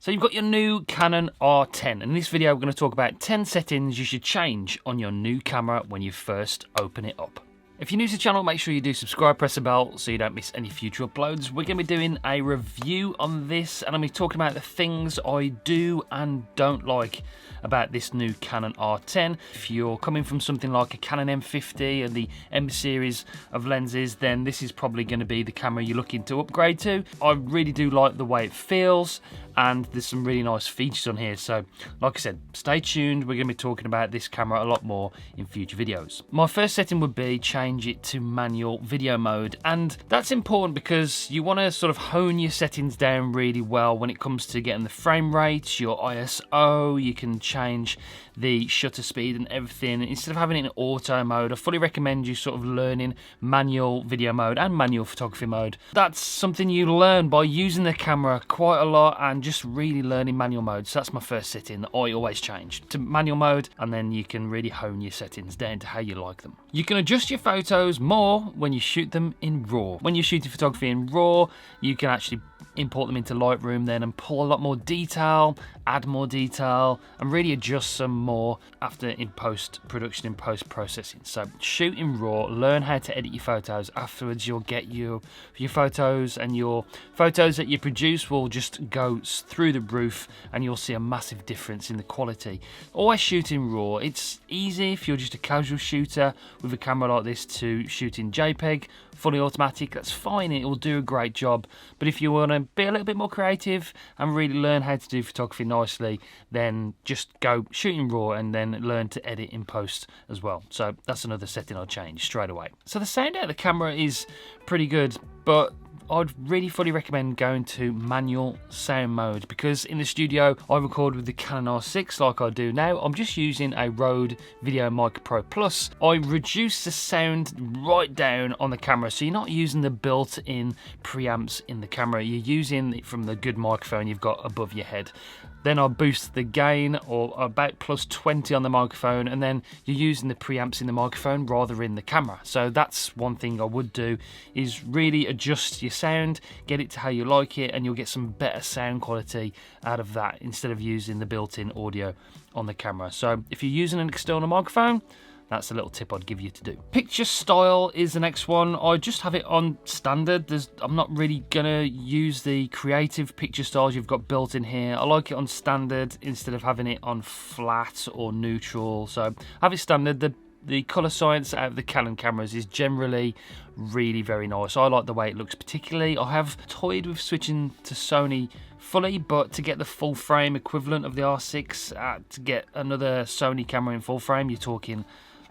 So you've got your new Canon R10, and in this video we're going to talk about 10 settings you should change on your new camera when you first open it up. If you're new to the channel, make sure you do subscribe, press the bell so you don't miss any future uploads. We're going to be doing a review on this, and I'm going to be talking about the things I do and don't like about this new Canon R10. If you're coming from something like a Canon M50 and the M series of lenses, then this is probably going to be the camera you're looking to upgrade to. I really do like the way it feels, and there's some really nice features on here. So like I said, stay tuned. We're going to be talking about this camera a lot more in future videos. My first setting would be change it to manual video mode, and that's important because you want to sort of hone your settings down really well when it comes to getting the frame rate, your ISO. You can change the shutter speed and everything instead of having it in auto mode. I fully recommend you sort of learning manual video mode and manual photography mode. That's something you learn by using the camera quite a lot and just really learning manual mode. So that's my first setting that I always change to manual mode, and then you can really hone your settings down to how you like them. You can adjust your photos more when you shoot them in RAW. When you're shooting photography in RAW, you can actually import them into Lightroom then and pull a lot more detail, add more detail, and really adjust some more after in post-production, in post-processing. So shoot in RAW, learn how to edit your photos. Afterwards you'll get your photos, and your photos that you produce will just go through the roof, and you'll see a massive difference in the quality. Always shoot in RAW. It's easy if you're just a casual shooter with a camera like this to shoot in JPEG, fully automatic. That's fine, it will do a great job. But if you want to be a little bit more creative and really learn how to do photography nicely, then just go shoot in RAW and then learn to edit in post as well. So that's another setting I'll change straight away. So the sound out of the camera is pretty good, but I'd really fully recommend going to manual sound mode, because in the studio I record with the Canon R6 like I do now. I'm just using a Rode Video Mic Pro Plus. I reduce the sound right down on the camera, so you're not using the built-in preamps in the camera, you're using it from the good microphone you've got above your head. Then I'll boost the gain or about plus 20 on the microphone, and then you're using the preamps in the microphone rather in the camera. So that's one thing I would do, is really adjust your sound, get it to how you like it, and you'll get some better sound quality out of that instead of using the built-in audio on the camera. So if you're using an external microphone, that's a little tip I'd give you to do. Picture style is the next one. I just have it on standard. I'm not really gonna use the creative picture styles you've got built in here. I like it on standard instead of having it on flat or neutral. So have it standard. The colour science out of the Canon cameras is generally really very nice. I like the way it looks particularly. I have toyed with switching to Sony fully, but to get the full frame equivalent of the R6, to get another Sony camera in full frame, you're talking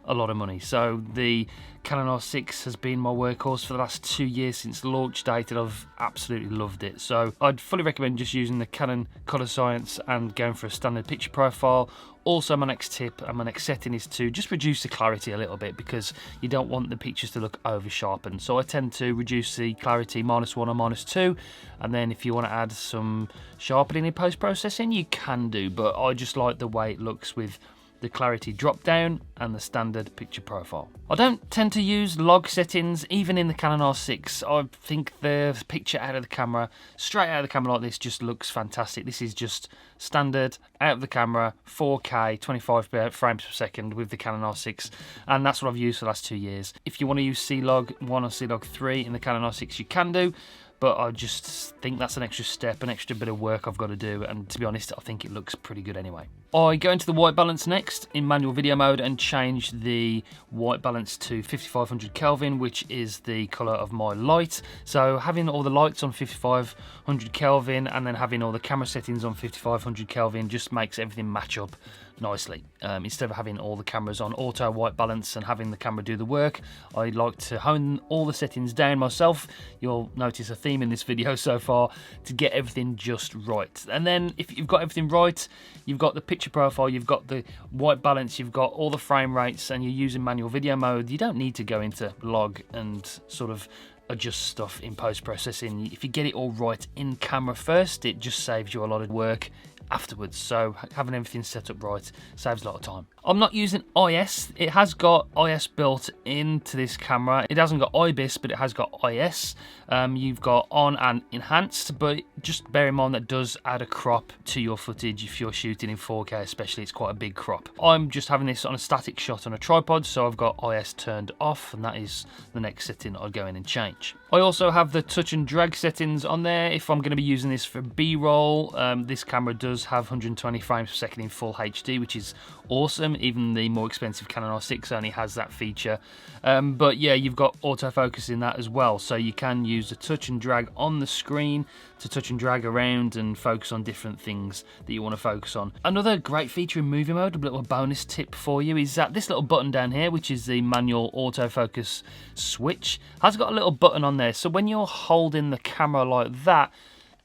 a lot of money. So the Canon R6 has been my workhorse for the last 2 years since launch date, and I've absolutely loved it. So I'd fully recommend just using the Canon Colour Science and going for a standard picture profile. Also, my next tip and my next setting is to just reduce the clarity a little bit, because you don't want the pictures to look over sharpened. So I tend to reduce the clarity -1 or -2, and then if you want to add some sharpening in post-processing, you can do, but I just like the way it looks with the clarity drop down and the standard picture profile. I don't tend to use log settings even in the Canon R6. I think the picture out of the camera, straight out of the camera like this, just looks fantastic. This is just standard out of the camera, 4K 25 frames per second with the Canon R6, and that's what I've used for the last 2 years. If you want to use C-Log 1 or C-Log 3 in the Canon R6, you can do, but I just think that's an extra step, an extra bit of work I've got to do, and to be honest, I think it looks pretty good anyway. I go into the white balance next in manual video mode and change the white balance to 5500 Kelvin, which is the colour of my light. So having all the lights on 5500 Kelvin and then having all the camera settings on 5500 Kelvin just makes everything match up nicely. Instead of having all the cameras on auto white balance and having the camera do the work, I like to hone all the settings down myself. You'll notice a theme in this video so far, to get everything just right. And then if you've got everything right, you've got the picture profile, you've got the white balance, you've got all the frame rates, and you're using manual video mode, you don't need to go into log and sort of adjust stuff in post-processing. If you get it all right in camera first, it just saves you a lot of work afterwards. So having everything set up right saves a lot of time. I'm not using IS. It has got IS built into this camera. It hasn't got IBIS, but it has got IS. You've got on and enhanced, but just bear in mind that does add a crop to your footage if you're shooting in 4K, especially. It's quite a big crop. I'm just having this on a static shot on a tripod, so I've got IS turned off, and that is the next setting I'll go in and change. I also have the touch and drag settings on there if I'm going to be using this for B-roll. This camera does have 120 frames per second in full HD, which is awesome. Even the more expensive Canon R6 only has that feature. But yeah, you've got autofocus in that as well, so you can use the touch and drag on the screen to touch and drag around and focus on different things that you want to focus on. Another great feature in movie mode, a little bonus tip for you, is that this little button down here, which is the manual autofocus switch, has got a little button on there. So when you're holding the camera like that,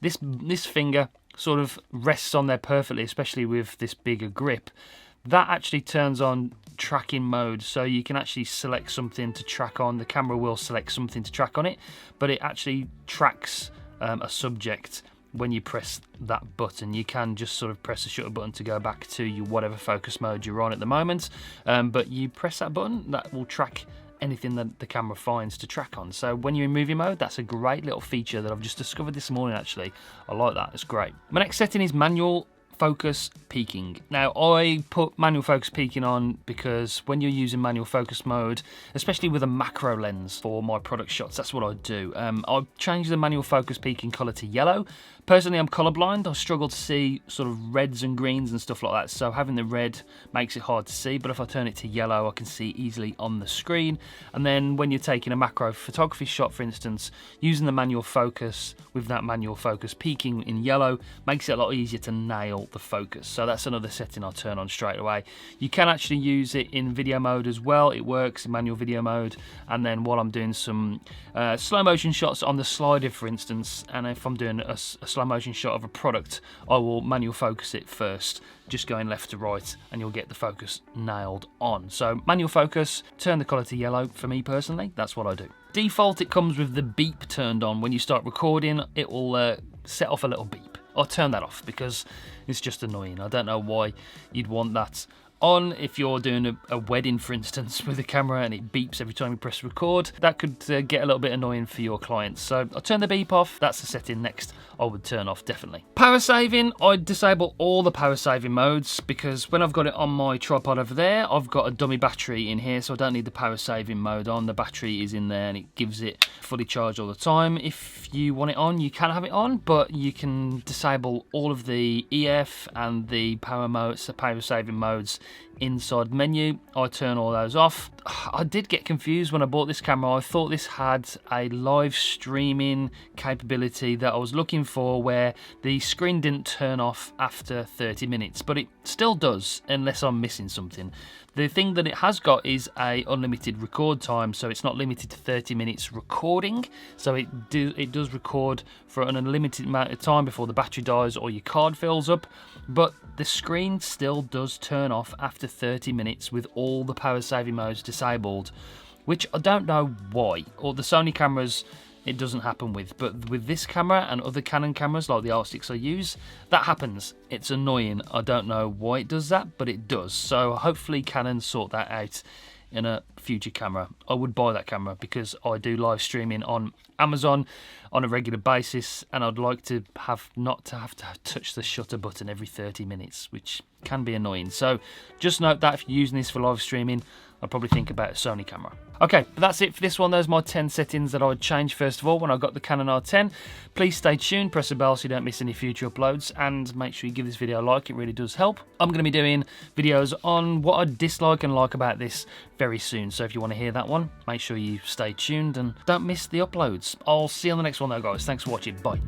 this finger sort of rests on there perfectly, especially with this bigger grip. That actually turns on tracking mode, so you can actually select something to track on. The camera will select something to track on it, but it actually tracks a subject when you press that button. You can just sort of press the shutter button to go back to your whatever focus mode you're on at the moment, but you press that button, that will track anything that the camera finds to track on. So when you're in movie mode, that's a great little feature that I've just discovered this morning actually. I like that, it's great. My next setting is manual focus peaking. Now I put manual focus peaking on because when you're using manual focus mode, especially with a macro lens for my product shots, that's what I do. I change the manual focus peaking colour to yellow. Personally, I'm colourblind. I struggle to see sort of reds and greens and stuff like that, so having the red makes it hard to see, but if I turn it to yellow, I can see easily on the screen. And then when you're taking a macro photography shot, for instance, using the manual focus with that manual focus peaking in yellow makes it a lot easier to nail the focus. So that's another setting I'll turn on straight away. You can actually use it in video mode as well. It works in manual video mode, and then while I'm doing some slow motion shots on the slider, for instance, and if I'm doing a slow motion shot of a product, I will manual focus it first, just going left to right, and you'll get the focus nailed on. So manual focus, turn the colour to yellow. For me personally, that's what I do. Default, it comes with the beep turned on. When you start recording, it will set off a little beep. I'll turn that off because it's just annoying. I don't know why you'd want that on if you're doing a wedding, for instance, with a camera and it beeps every time you press record. That could get a little bit annoying for your clients. So I'll turn the beep off. That's the setting next I would turn off, definitely. Power saving, I disable all the power saving modes because when I've got it on my tripod over there, I've got a dummy battery in here, so I don't need the power saving mode on. The battery is in there and it gives it fully charged all the time. If you want it on, you can have it on, but you can disable all of the EF and the power modes, the power saving modes inside menu. I turn all those off. I did get confused when I bought this camera. I thought this had a live streaming capability that I was looking for, where the screen didn't turn off after 30 minutes, but it still does unless I'm missing something. The thing that it has got is a unlimited record time, so it's not limited to 30 minutes recording, so it does record for an unlimited amount of time before the battery dies or your card fills up, but the screen still does turn off after 30 minutes with all the power saving modes disabled, which I don't know why. Or the Sony cameras it doesn't happen with, but with this camera and other Canon cameras like the R6 I use, that happens. It's annoying. I don't know why it does that, but it does. So hopefully Canon sort that out in a future camera. I would buy that camera because I do live streaming on Amazon on a regular basis, and I'd like to not have to touch the shutter button every 30 minutes, which can be annoying. So just note that if you're using this for live streaming, I'd probably think about a Sony camera. Okay, but that's it for this one. Those are my 10 settings that I would change first of all when I got the Canon R10. Please stay tuned, press the bell so you don't miss any future uploads, and make sure you give this video a like, it really does help. I'm going to be doing videos on what I dislike and like about this very soon, so if you want to hear that one, make sure you stay tuned and don't miss the uploads. I'll see you on the next one though, guys. Thanks for watching. Bye.